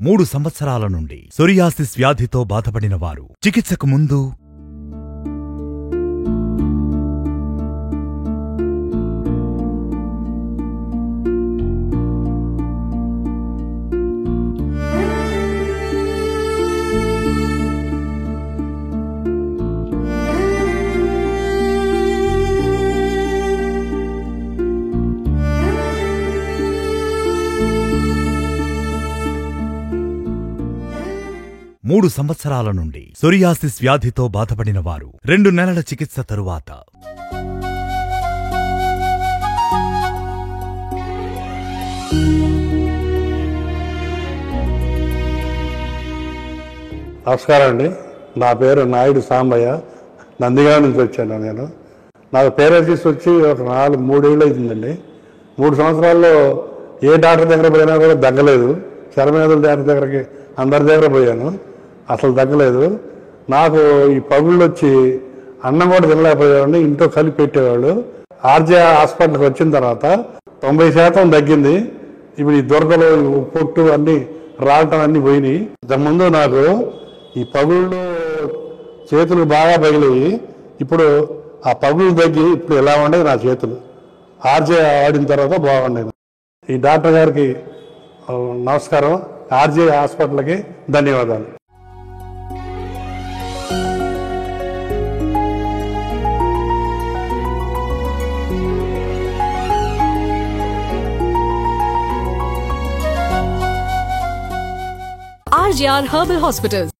3 సంవత్సరాల నుండి సోరియాసిస్ వ్యాధితో బాధపడిన వారు చికిత్సకు ముందు మూడు సంవత్సరాల నుండి సోరియాసిస్ వ్యాధితో బాధపడిన వారు 2 నెలల చికిత్స తరువాత నమస్కారం అండి. నా పేరు నాయుడు సాంబయ్య. నందిగామ నుంచి వచ్చాను నేను. నాకు పేరాలసిస్ వచ్చి ఒక 3 ఏళ్ళు అవుతుందండి. 3 సంవత్సరాల్లో ఏ డాక్టర్ దగ్గర పోయినా కూడా తగ్గలేదు. చర్మవ్యాధుల డాక్టర్ దగ్గరికి అందరి దగ్గర పోయాను, అసలు తగ్గలేదు. నాకు ఈ పగుళ్ళు వచ్చి అన్నం కూడా తినలేకపోయాడు. ఇంట్లో కలిపి పెట్టేవాళ్ళు. ఆర్జే హాస్పిటల్కి వచ్చిన తర్వాత 90% తగ్గింది. ఇప్పుడు ఈ దురదలు, పొట్టు అన్నీ రావటం అన్నీ పోయినాయి. ఇంతకుముందు నాకు ఈ పగుళ్ళు చేతులు బాగా పగిలివి. ఇప్పుడు ఆ పగుళ్ళు తగ్గి ఇప్పుడు ఎలా ఉండేది నా చేతులు. ఆర్జే ఆడిన తర్వాత బాగుండేది. ఈ డాక్టర్ గారికి నమస్కారం. ఆర్జే హాస్పిటల్కి ధన్యవాదాలు. RJR Herbal Hospitals.